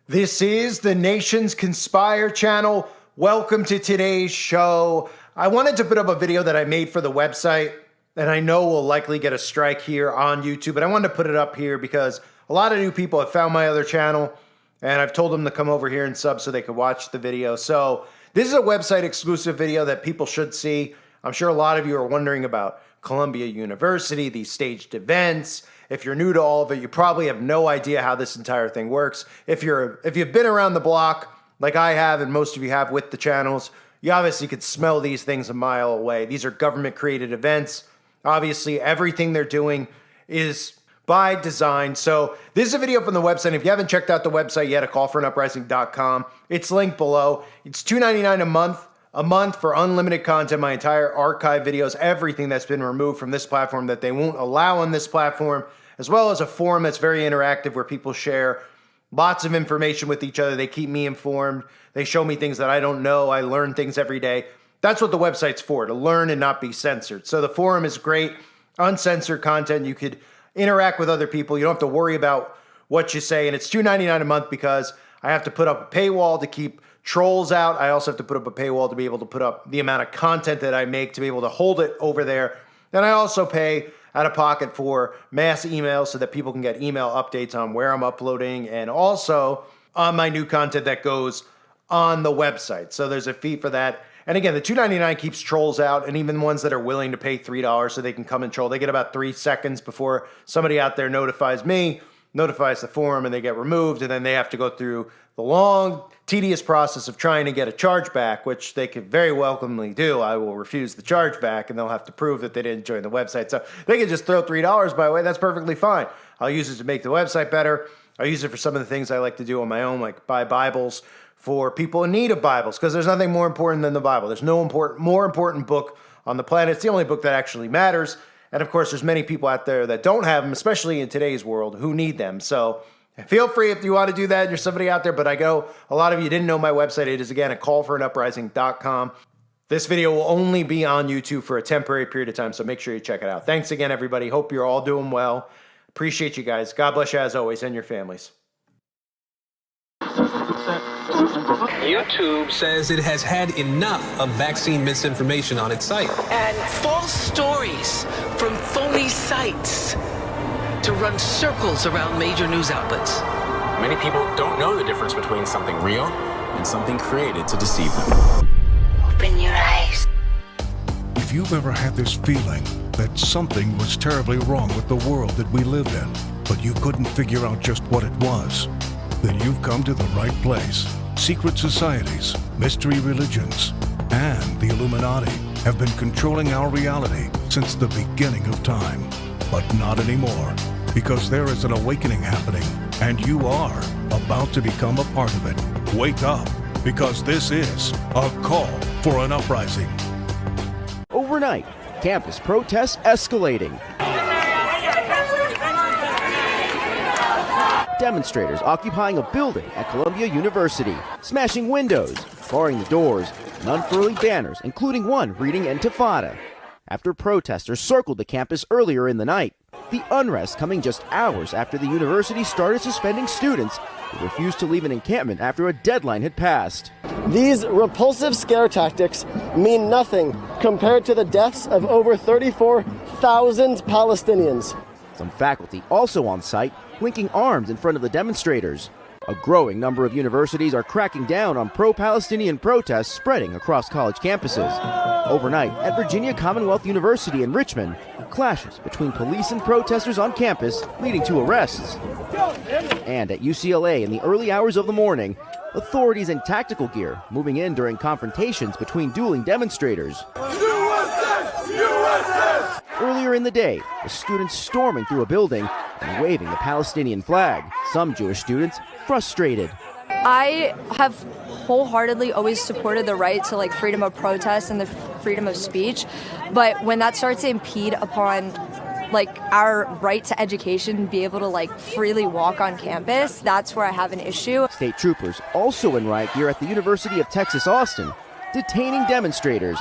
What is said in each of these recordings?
This is the Nations Conspire channel. Welcome to today's show. I wanted to put up a video that I made for the website, and I know we'll likely get a strike here on YouTube, but I wanted to put it up here because a lot of new people have found my other channel, and I've told them to come over here and sub so they could watch the video. So this is a website exclusive video that people should see. I'm sure a lot of you are wondering about Columbia University, these staged events. If you're new to all of it, you probably have no idea how this entire thing works. If you've been around the block like I have and most of you have with the channels, you obviously could smell these things a mile away. These are government created events. Obviously, everything they're doing is by design. So this is a video from the website. If you haven't checked out the website yet, callforanuprising.com. It's linked below. It's $2.99 a month for unlimited content, my entire archive videos, everything that's been removed from this platform that they won't allow on this platform, as well as a forum that's very interactive where people share lots of information with each other. They keep me informed. They show me things that I don't know. I learn things every day. That's what the website's for, to learn and not be censored. So the forum is great, uncensored content. You could interact with other people. You don't have to worry about what you say. And it's $2.99 a month because I have to put up a paywall to keep trolls out. I also have to put up a paywall to be able to put up the amount of content that I make to be able to hold it over there. Then I also pay out of pocket for mass emails so that people can get email updates on where I'm uploading and also on my new content that goes on the website. So there's a fee for that. And again, the $2.99 keeps trolls out, and even ones that are willing to pay $3 so they can come and troll. They get about 3 seconds before somebody out there notifies me, notifies the forum, and they get removed, and then they have to go through the long, tedious process of trying to get a chargeback, which they could very welcomely do. I will refuse the chargeback, and they'll have to prove that they didn't join the website. So they can just throw $3 my way. That's perfectly fine. I'll use it to make the website better. I'll use it for some of the things I like to do on my own, like buy Bibles for people in need of Bibles, because there's nothing more important than the Bible. There's no more important book on the planet. It's the only book that actually matters. And of course, there's many people out there that don't have them, especially in today's world, who need them. So feel free if you want to do that. You're somebody out there, but I go, a lot of you didn't know my website. It is, again, at callforanuprising.com. This video will only be on YouTube for a temporary period of time, so make sure you check it out. Thanks again, everybody. Hope you're all doing well. Appreciate you guys. God bless you as always, and your families. YouTube says it has had enough of vaccine misinformation on its site. And false stories from phony sites to run circles around major news outlets. Many people don't know the difference between something real and something created to deceive them. Open your eyes. If you've ever had this feeling that something was terribly wrong with the world that we live in, but you couldn't figure out just what it was, then you've come to the right place. Secret societies, mystery religions, and the Illuminati have been controlling our reality since the beginning of time. But not anymore, because there is an awakening happening, and you are about to become a part of it. Wake up, because this is a call for an uprising. Overnight, campus protests escalating. Demonstrators occupying a building at Columbia University, smashing windows, barring the doors, and unfurling banners, including one reading Intifada. After protesters circled the campus earlier in the night, the unrest coming just hours after the university started suspending students who refused to leave an encampment after a deadline had passed. These repulsive scare tactics mean nothing compared to the deaths of over 34,000 Palestinians. Some faculty also on site, linking arms in front of the demonstrators. A growing number of universities are cracking down on pro-Palestinian protests spreading across college campuses. Overnight, at Virginia Commonwealth University in Richmond, clashes between police and protesters on campus leading to arrests. And at UCLA in the early hours of the morning, authorities in tactical gear moving in during confrontations between dueling demonstrators. Earlier in the day, the students storming through a building and waving the Palestinian flag. Some Jewish students frustrated. I have wholeheartedly always supported the right to freedom of protest and the freedom of speech, but when that starts to impede upon our right to education and be able to freely walk on campus, that's where I have an issue. State troopers also in riot gear at the University of Texas Austin, detaining demonstrators,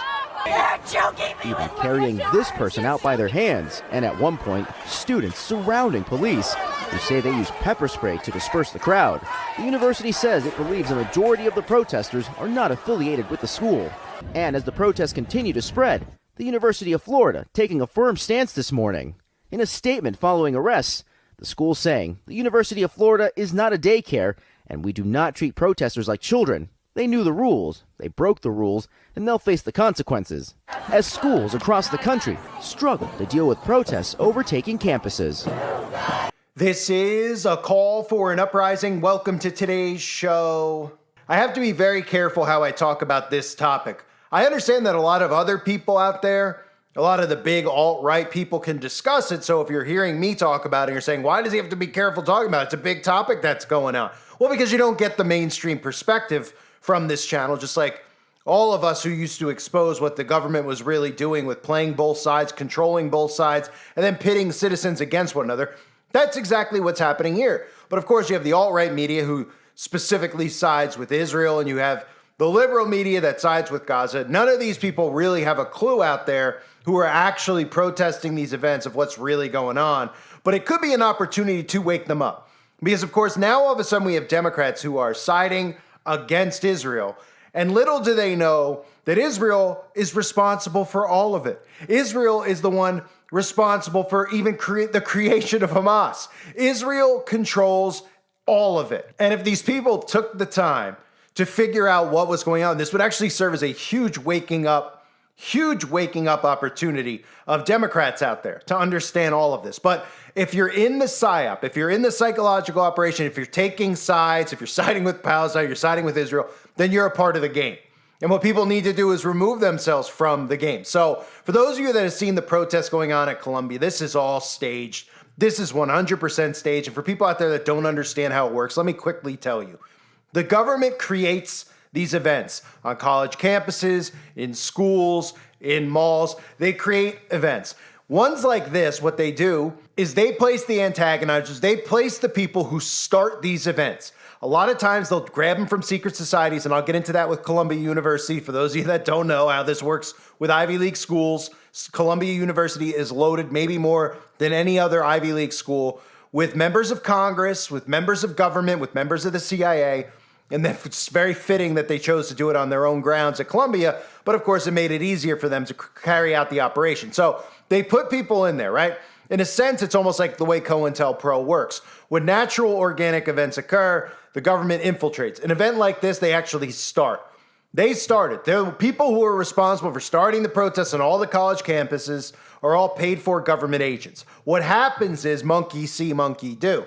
even carrying this person out by their hands, and at one point, students surrounding police. who say they used pepper spray to disperse the crowd. The university says it believes a majority of the protesters are not affiliated with the school. And as the protests continue to spread, the University of Florida taking a firm stance this morning. In a statement following arrests, the school saying the University of Florida is not a daycare and we do not treat protesters like children. They knew the rules, they broke the rules, and they'll face the consequences. As schools across the country struggle to deal with protests overtaking campuses. This is a call for an uprising. Welcome to today's show. I have to be very careful how I talk about this topic. I understand that a lot of other people out there, a lot of the big alt-right people can discuss it. So if you're hearing me talk about it, you're saying, why does he have to be careful talking about it? It's a big topic that's going on. Well, because you don't get the mainstream perspective from this channel, just like all of us who used to expose what the government was really doing with playing both sides, controlling both sides, and then pitting citizens against one another. That's exactly what's happening here. But of course, you have the alt-right media who specifically sides with Israel, and you have the liberal media that sides with Gaza. None of these people really have a clue out there who are actually protesting these events of what's really going on. But it could be an opportunity to wake them up. Because, of course, now all of a sudden we have Democrats who are siding against Israel. And little do they know that Israel is responsible for all of it. Israel is the one responsible for even the creation of Hamas. Israel controls all of it. And if these people took the time to figure out what was going on, this would actually serve as a huge waking up opportunity of Democrats out there to understand all of this. But if you're in the Psyop, if you're in the psychological operation, if you're taking sides, if you're siding with Palestine, you're siding with Israel, then you're a part of the game. And what people need to do is remove themselves from the game. So for those of you that have seen the protests going on at Columbia, this is all staged. This is 100% staged. And for people out there that don't understand how it works, let me quickly tell you. The government creates these events on college campuses, in schools, in malls. They create events. Ones like this, what they do is they place the antagonizers, they place the people who start these events. A lot of times they'll grab them from secret societies, and I'll get into that with Columbia University. For those of you that don't know how this works with Ivy League schools, Columbia University is loaded maybe more than any other Ivy League school with members of Congress, with members of government, with members of the CIA. And then it's very fitting that they chose to do it on their own grounds at Columbia. But of course, it made it easier for them to carry out the operation. So they put people in there, right? In a sense, it's almost like the way COINTELPRO works. When natural organic events occur, the government infiltrates. An event like this, they actually start. They started. The people who are responsible for starting the protests on all the college campuses are all paid for government agents. What happens is monkey see, monkey do.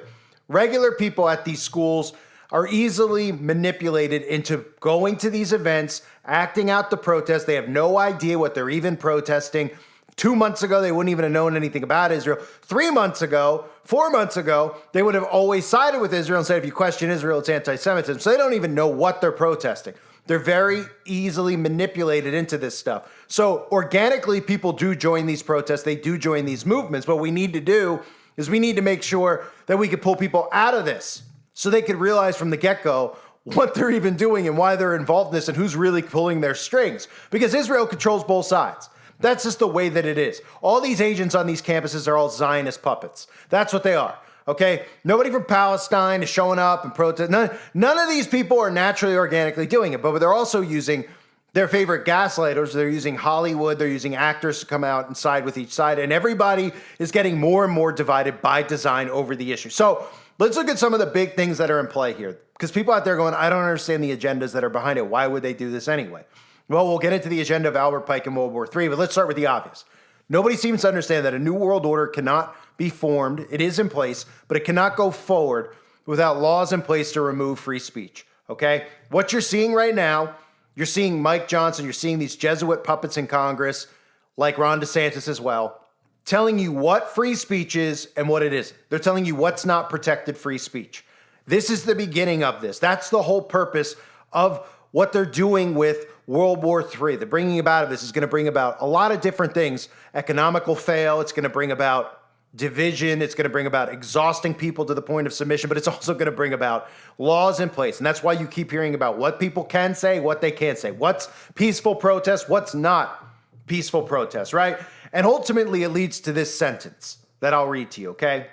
Regular people at these schools are easily manipulated into going to these events, acting out the protest. They have no idea what they're even protesting. 2 months ago, they wouldn't even have known anything about Israel. 3 months ago, 4 months ago, they would have always sided with Israel and said, if you question Israel, it's anti-Semitism. So they don't even know what they're protesting. They're very easily manipulated into this stuff. So organically, people do join these protests. They do join these movements. What we need to do is we need to make sure that we can pull people out of this so they could realize from the get-go what they're even doing and why they're involved in this and who's really pulling their strings. Because Israel controls both sides. That's just the way that it is. All these agents on these campuses are all Zionist puppets. That's what they are, okay? Nobody from Palestine is showing up and protest. None of these people are naturally, organically doing it, but they're also using their favorite gaslighters. They're using Hollywood. They're using actors to come out and side with each side, and everybody is getting more and more divided by design over the issue. So let's look at some of the big things that are in play here, because people out there going, I don't understand the agendas that are behind it. Why would they do this anyway? Well, we'll get into the agenda of Albert Pike in World War III, but let's start with the obvious. Nobody seems to understand that a new world order cannot be formed. It is in place, but it cannot go forward without laws in place to remove free speech, okay? What you're seeing right now, you're seeing Mike Johnson, you're seeing these Jesuit puppets in Congress, like Ron DeSantis as well, telling you what free speech is and what it isn't. They're telling you what's not protected free speech. This is the beginning of this. That's the whole purpose of what they're doing with World War III. The bringing about of this is going to bring about a lot of different things. Economical fail. It's going to bring about division. It's going to bring about exhausting people to the point of submission, but it's also going to bring about laws in place. And that's why you keep hearing about what people can say, what they can't say, what's peaceful protest, what's not peaceful protest, right? And ultimately, it leads to this sentence that I'll read to you, okay?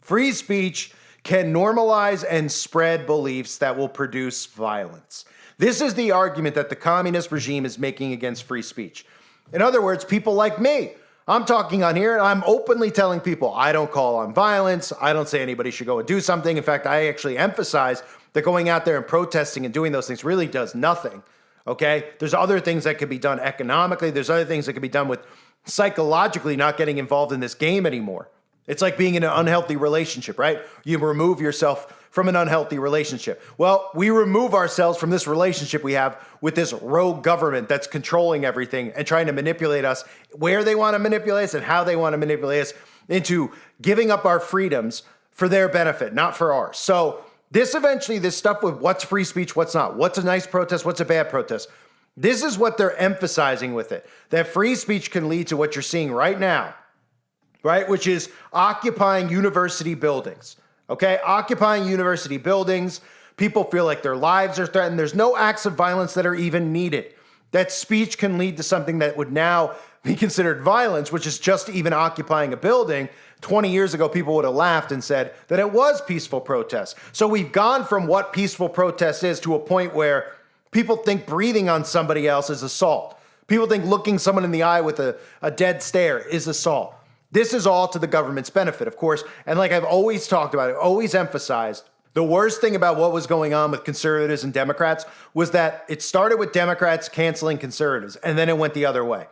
Free speech can normalize and spread beliefs that will produce violence. This is the argument that the communist regime is making against free speech. In other words, people like me, I'm talking on here and I'm openly telling people I don't call on violence. I don't say anybody should go and do something. In fact, I actually emphasize that going out there and protesting and doing those things really does nothing. Okay? There's other things that could be done economically. There's other things that could be done with psychologically not getting involved in this game anymore. It's like being in an unhealthy relationship, right? You remove yourself from an unhealthy relationship. Well, we remove ourselves from this relationship we have with this rogue government that's controlling everything and trying to manipulate us where they want to manipulate us and how they want to manipulate us into giving up our freedoms for their benefit, not for ours. So this stuff with what's free speech, what's not, what's a nice protest, what's a bad protest, this is what they're emphasizing with it, that free speech can lead to what you're seeing right now, right? Which is occupying university buildings, okay? Occupying university buildings. People feel like their lives are threatened. There's no acts of violence that are even needed. That speech can lead to something that would now be considered violence, which is just even occupying a building. 20 years ago, people would have laughed and said that it was peaceful protest. So we've gone from what peaceful protest is to a point where people think breathing on somebody else is assault. People think looking someone in the eye with a dead stare is assault. This is all to the government's benefit, of course. And like I've always talked about, I've always emphasized, the worst thing about what was going on with conservatives and Democrats was that it started with Democrats canceling conservatives, and then it went the other way.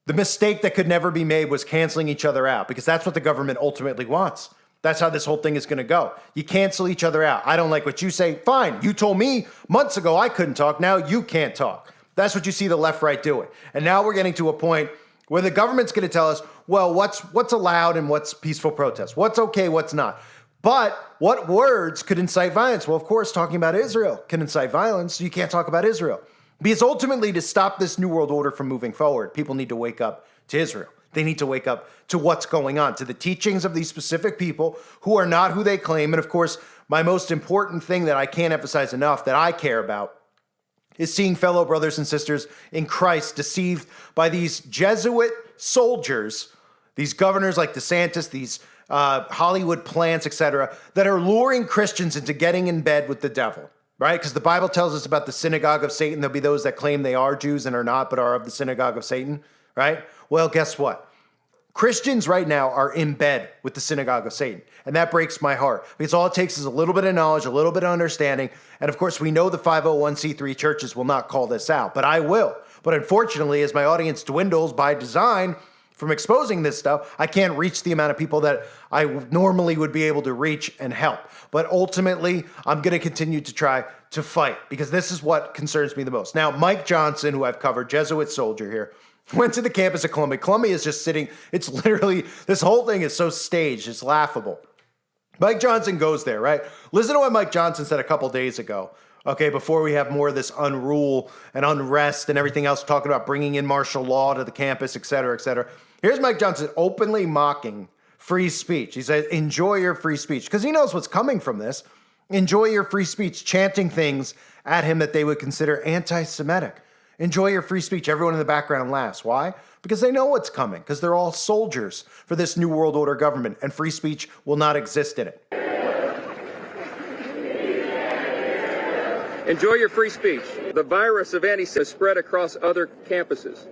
The mistake that could never be made was canceling each other out, because that's what the government ultimately wants. That's how this whole thing is going to go. You cancel each other out. I don't like what you say. Fine. You told me months ago I couldn't talk. Now you can't talk. That's what you see the left right doing. And now we're getting to a point where the government's going to tell us, well, what's allowed and what's peaceful protest? What's okay, what's not? But what words could incite violence? Well, of course, talking about Israel can incite violence. So you can't talk about Israel. Because ultimately, to stop this New World Order from moving forward, people need to wake up to Israel. They need to wake up to what's going on, to the teachings of these specific people who are not who they claim. And of course, my most important thing that I can't emphasize enough that I care about is seeing fellow brothers and sisters in Christ deceived by these Jesuit soldiers, these governors like DeSantis, these Hollywood plants, etc., that are luring Christians into getting in bed with the devil, right? Because the Bible tells us about the synagogue of Satan. There'll be those that claim they are Jews and are not, but are of the synagogue of Satan, right? Well, guess what? Christians right now are in bed with the synagogue of Satan. And that breaks my heart because all it takes is a little bit of knowledge, a little bit of understanding. And of course, we know the 501c3 churches will not call this out, but I will. But unfortunately, as my audience dwindles by design from exposing this stuff, I can't reach the amount of people that I normally would be able to reach and help. But ultimately, I'm going to continue to try to fight because this is what concerns me the most. Now, Mike Johnson, who I've covered, Jesuit soldier here, went to the campus of Columbia. Columbia is just sitting, it's literally, this whole thing is so staged, it's laughable. Mike Johnson goes there, right? Listen to what Mike Johnson said a couple days ago, okay, before we have more of this unrule and unrest and everything else, talking about bringing in martial law to the campus, et cetera, et cetera. Here's Mike Johnson openly mocking free speech. He says, enjoy your free speech, because he knows what's coming from this. Enjoy your free speech, chanting things at him that they would consider anti-Semitic. Enjoy your free speech. Everyone in the background laughs. Why? Because they know what's coming, because they're all soldiers for this New World Order government, and free speech will not exist in it. Enjoy your free speech. The virus of anti-Semitism has spread across other campuses.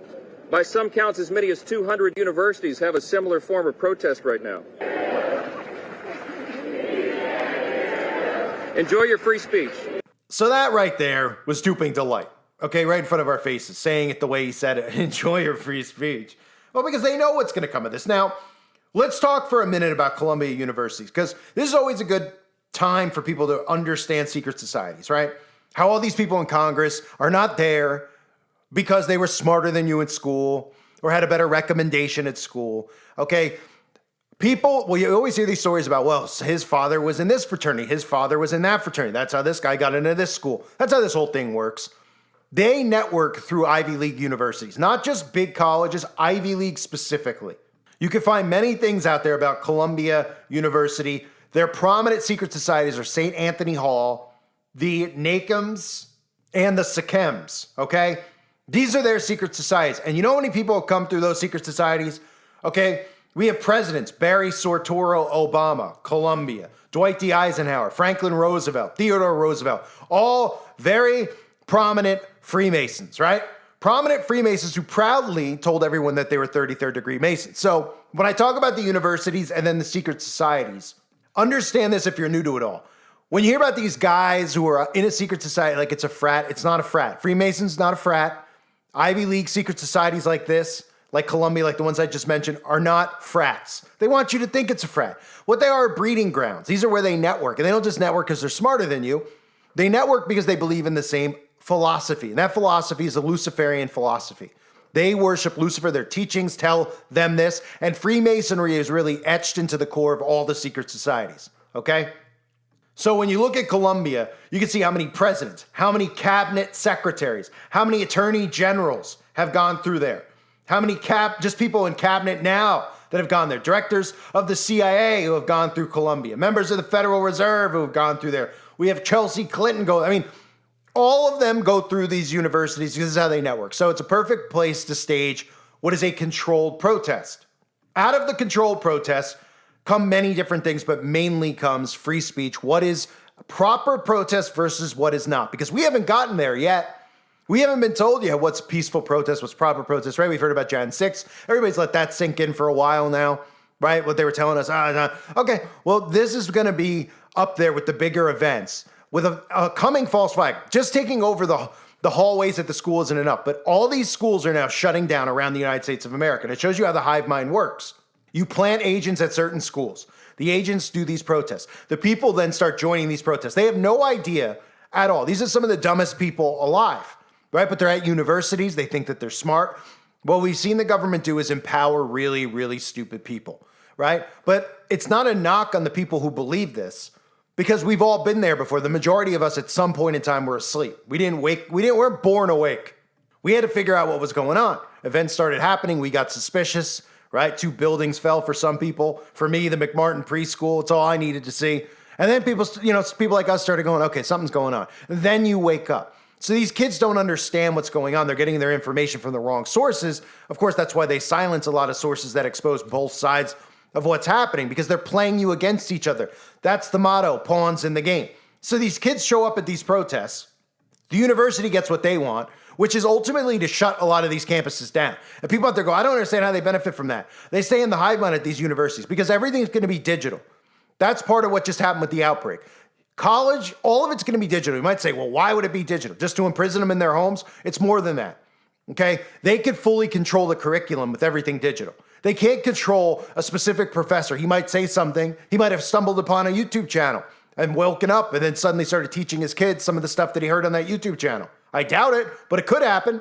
By some counts, as many as 200 universities have a similar form of protest right now. Enjoy your free speech. So that right there was duping delight. Okay, right in front of our faces, saying it the way he said it. Enjoy your free speech. Well, because they know what's going to come of this. Now, let's talk for a minute about Columbia University, because this is always a good time for people to understand secret societies, right? How all these people in Congress are not there because they were smarter than you in school or had a better recommendation at school, okay? People, well, you always hear these stories about, well, his father was in this fraternity, his father was in that fraternity. That's how this guy got into this school. That's how this whole thing works. They network through Ivy League universities, not just big colleges, Ivy League specifically. You can find many things out there about Columbia University. Their prominent secret societies are St. Anthony Hall, the NACMs, and the SECEMs, okay? These are their secret societies. And you know how many people have come through those secret societies? Okay, We have presidents, Barry Soetoro Obama, Colombia, Dwight D. Eisenhower, Franklin Roosevelt, Theodore Roosevelt, all very prominent Freemasons, right? Prominent Freemasons who proudly told everyone that they were 33rd degree Masons. So when I talk about the universities and then the secret societies, understand this if you're new to it all. When you hear about these guys who are in a secret society, like it's a frat, it's not a frat. Freemason's not a frat. Ivy League secret societies like this, like Columbia, like the ones I just mentioned, are not frats. They want you to think it's a frat. What they are breeding grounds. These are where they network. And they don't just network because they're smarter than you. They network because they believe in the same philosophy. And that philosophy is a Luciferian philosophy. They worship Lucifer. Their teachings tell them this. And Freemasonry is really etched into the core of all the secret societies. Okay? So when you look at Columbia, you can see how many presidents, how many cabinet secretaries, how many attorney generals have gone through there. How many just people in cabinet now that have gone there. Directors of the CIA who have gone through Columbia. Members of the Federal Reserve who have gone through there. We have Chelsea Clinton go. I mean, all of them go through these universities because this is how they network. So it's a perfect place to stage what is a controlled protest. Out of the controlled protest come many different things, but mainly comes free speech. What is proper protest versus what is not? Because we haven't gotten there yet. We haven't been told yet what's peaceful protest, what's proper protest, right? We've heard about Jan 6. Everybody's let that sink in for a while now, right? What they were telling us. Okay, well, this is going to be up there with the bigger events. With a coming false flag, just taking over the hallways at the school isn't enough. But all these schools are now shutting down around the United States of America. And it shows you how the hive mind works. You plant agents at certain schools. The agents do these protests. The people then start joining these protests. They have no idea at all. These are some of the dumbest people alive, right? But they're at universities. They think that they're smart. What we've seen the government do is empower really, really stupid people, right? But it's not a knock on the people who believe this, because we've all been there before. The majority of us at some point in time were asleep. We weren't born awake. We had to figure out what was going on. Events started happening. We got suspicious, right? 2 buildings fell for some people. For me, the McMartin preschool, it's all I needed to see. And then people like us started going, okay, something's going on. Then you wake up. So these kids don't understand what's going on. They're getting their information from the wrong sources. Of course, that's why they silence a lot of sources that expose both sides of what's happening, because they're playing you against each other. That's the motto, pawns in the game. So these kids show up at these protests. The university gets what they want, which is ultimately to shut a lot of these campuses down. And people out there go, I don't understand how they benefit from that. They stay in the hive mind at these universities because everything's going to be digital. That's part of what just happened with the outbreak. College, all of it's going to be digital. You might say, well, why would it be digital? Just to imprison them in their homes? It's more than that. Okay? They could fully control the curriculum with everything digital. They can't control a specific professor. He might say something. He might have stumbled upon a YouTube channel and woken up and then suddenly started teaching his kids some of the stuff that he heard on that YouTube channel. I doubt it, but it could happen.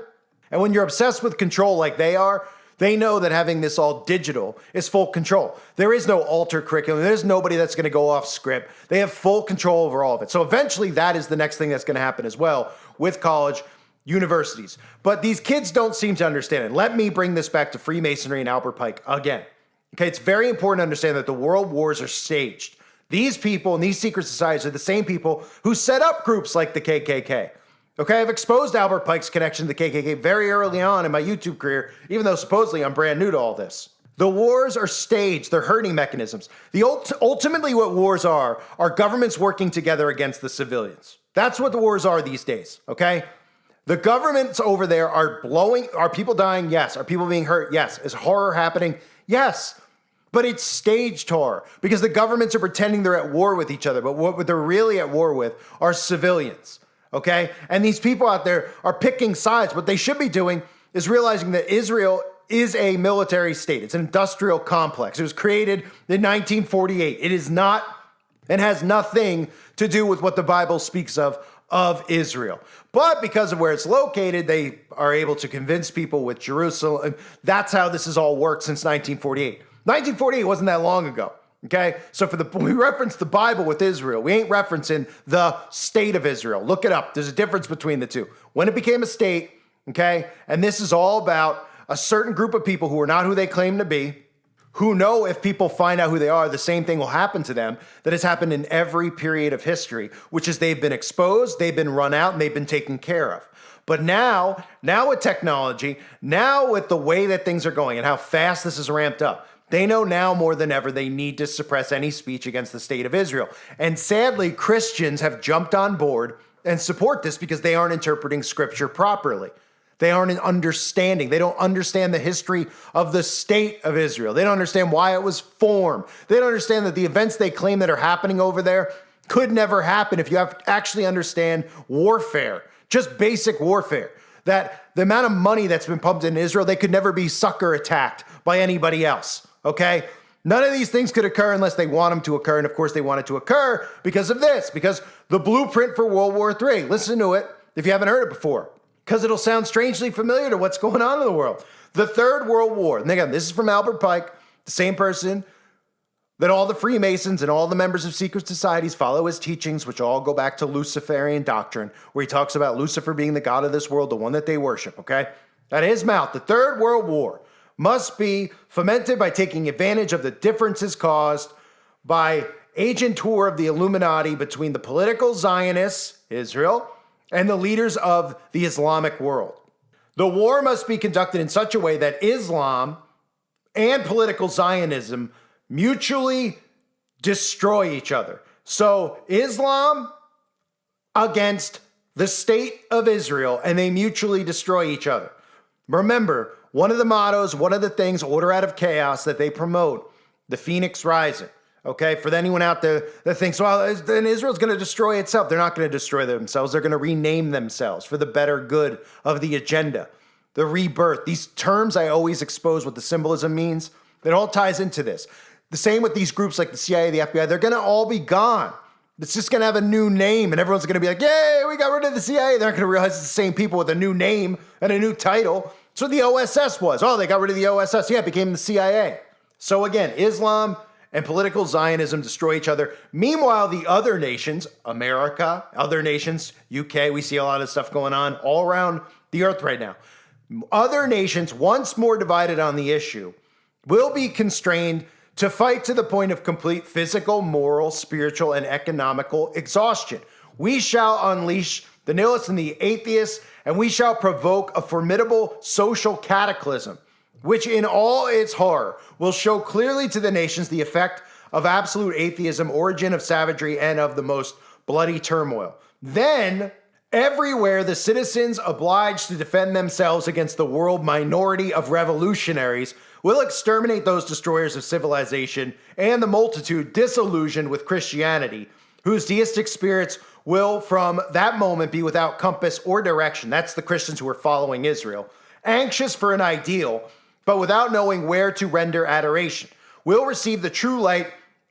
And when you're obsessed with control like they are, they know that having this all digital is full control. There is no alter curriculum. There's nobody that's going to go off script. They have full control over all of it. So eventually that is the next thing that's going to happen as well with college universities. But these kids don't seem to understand it. Let me bring this back to Freemasonry and Albert Pike again. Okay, it's very important to understand that the world wars are staged. These people and these secret societies are the same people who set up groups like the KKK. Okay, I've exposed Albert Pike's connection to the KKK very early on in my YouTube career, even though supposedly I'm brand new to all this. The wars are staged. They're herding mechanisms. Ultimately what wars are governments working together against the civilians. That's what the wars are these days, okay? The governments over there are people dying? Yes. Are people being hurt? Yes. Is horror happening? Yes. But it's staged horror because the governments are pretending they're at war with each other. But what they're really at war with are civilians, okay? And these people out there are picking sides. What they should be doing is realizing that Israel is a military state. It's an industrial complex. It was created in 1948. It is not and has nothing to do with what the Bible speaks of Israel. But because of where it's located, they are able to convince people with Jerusalem. That's how this has all worked since 1948. 1948 wasn't that long ago, okay? So when we reference the Bible with Israel, we ain't referencing the state of Israel. Look it up. There's a difference between the two. When it became a state, okay, and this is all about a certain group of people who are not who they claim to be, who know if people find out who they are, the same thing will happen to them that has happened in every period of history, which is they've been exposed, they've been run out, and they've been taken care of. But now with technology, now with the way that things are going and how fast this is ramped up, They know now more than ever they need to suppress any speech against the state of Israel. And sadly, Christians have jumped on board and support this because they aren't interpreting scripture properly. They aren't understanding. They don't understand the history of the state of Israel. They don't understand why it was formed. They don't understand that the events they claim that are happening over there could never happen if you actually understand warfare, just basic warfare. That the amount of money that's been pumped in Israel, they could never be sucker attacked by anybody else, okay? None of these things could occur unless they want them to occur. And of course, they want it to occur because of this, because the blueprint for World War III. Listen to it if you haven't heard it before, because it'll sound strangely familiar to what's going on in the world. The Third World War. And again, this is from Albert Pike, the same person that all the Freemasons and all the members of secret societies follow his teachings, which all go back to Luciferian doctrine, where he talks about Lucifer being the god of this world, the one that they worship, okay? Out of his mouth, the Third World War must be fomented by taking advantage of the differences caused by agentur of the Illuminati between the political Zionists, Israel, and the leaders of the Islamic world. The war must be conducted in such a way that Islam and political Zionism mutually destroy each other. So Islam against the state of Israel, and they mutually destroy each other. Remember, one of the mottos, one of the things, order out of chaos, that they promote, the Phoenix Rising. Okay, for anyone out there that thinks, well, then Israel's going to destroy itself. They're not going to destroy themselves. They're going to rename themselves for the better good of the agenda, the rebirth. These terms I always expose what the symbolism means. It all ties into this. The same with these groups like the CIA, the FBI. They're going to all be gone. It's just going to have a new name, and everyone's going to be like, yay, we got rid of the CIA. They're not going to realize it's the same people with a new name and a new title. That's what the OSS was. Oh, they got rid of the OSS. Yeah, it became the CIA. So again, Islam and political Zionism destroy each other. Meanwhile, the other nations, America, other nations, UK, we see a lot of stuff going on all around the earth right now. Other nations, once more divided on the issue, will be constrained to fight to the point of complete physical, moral, spiritual, and economical exhaustion. We shall unleash the nihilists and the atheists, and we shall provoke a formidable social cataclysm, which in all its horror will show clearly to the nations the effect of absolute atheism, origin of savagery, and of the most bloody turmoil. Then, everywhere the citizens obliged to defend themselves against the world minority of revolutionaries will exterminate those destroyers of civilization and the multitude disillusioned with Christianity, whose deistic spirits will from that moment be without compass or direction. That's the Christians who are following Israel, anxious for an ideal, but without knowing where to render adoration, will receive the true light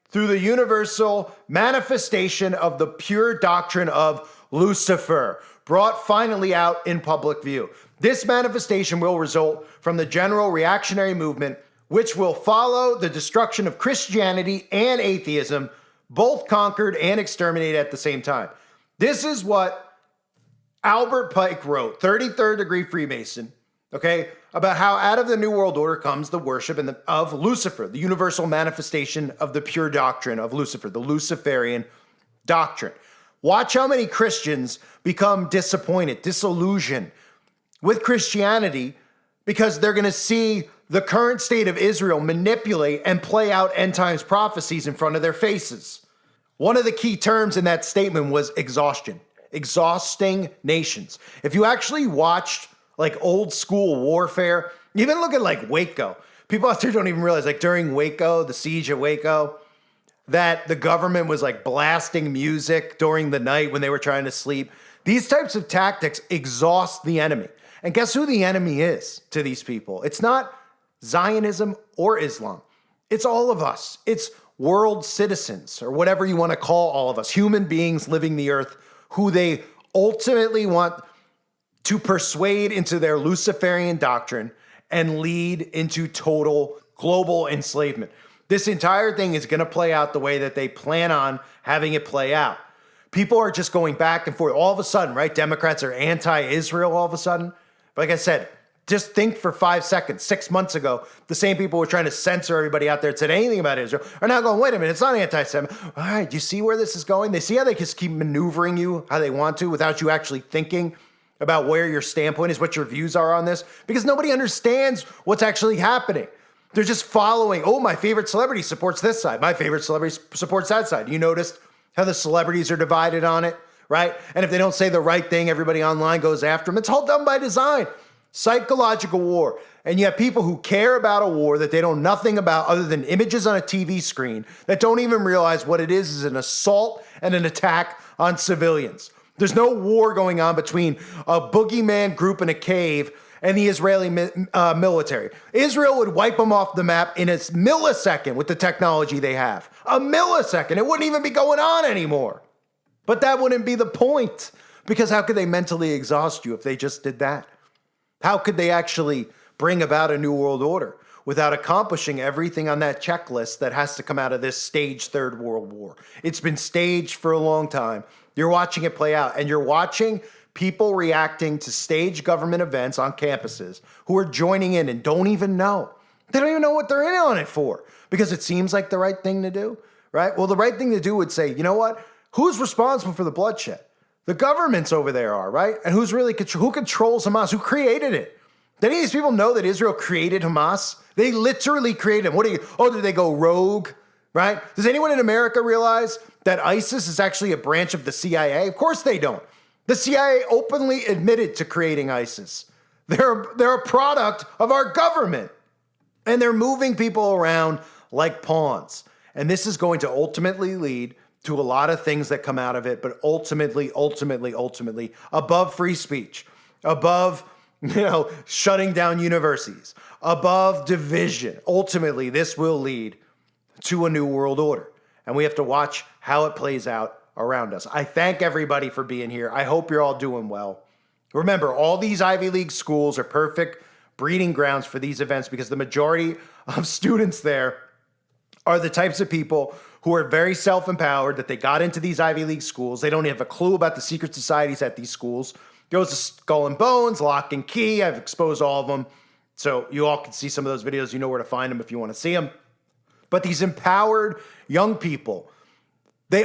through the universal manifestation of the pure doctrine of Lucifer, brought finally out in public view. This manifestation will result from the general reactionary movement, which will follow the destruction of Christianity and atheism, both conquered and exterminated at the same time. This is what Albert Pike wrote, 33rd degree Freemason, okay, about how out of the New World Order comes the worship of Lucifer, the universal manifestation of the pure doctrine of Lucifer, the Luciferian doctrine. Watch how many Christians become disappointed, disillusioned with Christianity because they're going to see the current state of Israel manipulate and play out end times prophecies in front of their faces. One of the key terms in that statement was exhaustion, exhausting nations. If you actually watched like old school warfare, even look at like Waco, people out there don't even realize like during Waco, the siege of Waco, that the government was like blasting music during the night when they were trying to sleep. These types of tactics exhaust the enemy. And guess who the enemy is to these people? It's not Zionism or Islam. It's all of us. It's world citizens, or whatever you want to call all of us, human beings living the earth, who they ultimately want to persuade into their Luciferian doctrine and lead into total global enslavement. This entire thing is going to play out the way that they plan on having it play out. People are just going back and forth. All of a sudden, right? Democrats are anti-Israel all of a sudden. But like I said, just think for 5 seconds. 6 months ago, the same people who were trying to censor everybody out there that said anything about Israel are now going, wait a minute, it's not anti-Semitic. All right, do you see where this is going? They see how they just keep maneuvering you how they want to without you actually thinking about where your standpoint is, what your views are on this, because nobody understands what's actually happening. They're just following, oh, my favorite celebrity supports this side. My favorite celebrity supports that side. You noticed how the celebrities are divided on it, right? And if they don't say the right thing, everybody online goes after them. It's all done by design. Psychological war. And you have people who care about a war that they know nothing about other than images on a TV screen that don't even realize what it is an assault and an attack on civilians. There's no war going on between a boogeyman group in a cave and the Israeli military. Israel would wipe them off the map in a millisecond with the technology they have. A millisecond. It wouldn't even be going on anymore. But that wouldn't be the point, because how could they mentally exhaust you if they just did that? How could they actually bring about a new world order without accomplishing everything on that checklist that has to come out of this staged third world war? It's been staged for a long time. You're watching it play out, and you're watching people reacting to staged government events on campuses who are joining in and don't even know. They don't even know what they're in on it for, because it seems like the right thing to do, right? Well, the right thing to do would say, you know what? Who's responsible for the bloodshed? The governments over there are, right? And who controls Hamas? Who created it? Did any of these people know that Israel created Hamas? They literally created them. Did they go rogue, right? Does anyone in America realize that ISIS is actually a branch of the CIA? Of course they don't. The CIA openly admitted to creating ISIS. They're a product of our government. And they're moving people around like pawns. And this is going to ultimately lead to a lot of things that come out of it, but ultimately, above free speech, above, shutting down universities, above division, ultimately, this will lead to a new world order. And we have to watch how it plays out around us. I thank everybody for being here. I hope you're all doing well. Remember, all these Ivy League schools are perfect breeding grounds for these events, because the majority of students there are the types of people who are very self-empowered, that they got into these Ivy League schools. They don't have a clue about the secret societies at these schools. Goes to Skull and Bones, Lock and Key. I've exposed all of them. So you all can see some of those videos. You know where to find them if you want to see them. But these empowered young people,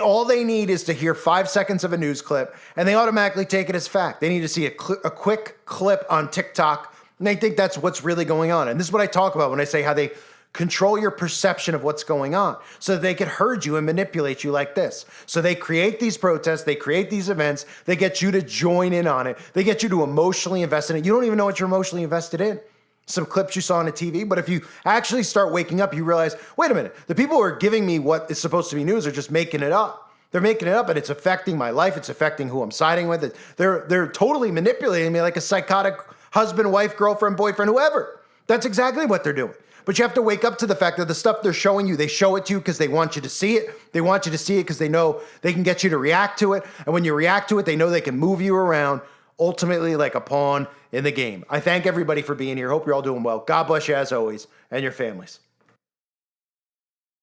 all they need is to hear 5 seconds of a news clip, and they automatically take it as fact. They need to see a quick clip on TikTok, and they think that's what's really going on. And this is what I talk about when I say how they control your perception of what's going on so that they can herd you and manipulate you like this. So they create these protests, they create these events, they get you to join in on it, they get you to emotionally invest in it. You don't even know what you're emotionally invested in. Some clips you saw on a TV, but if you actually start waking up, you realize, wait a minute, the people who are giving me what is supposed to be news are just making it up. They're making it up, and it's affecting my life. It's affecting who I'm siding with. They're totally manipulating me like a psychotic husband, wife, girlfriend, boyfriend, whoever. That's exactly what they're doing. But you have to wake up to the fact that the stuff they're showing you, they show it to you because they want you to see it. They want you to see it because they know they can get you to react to it. And when you react to it, they know they can move you around, ultimately like a pawn in the game. I thank everybody for being here. Hope you're all doing well. God bless you as always, and your families.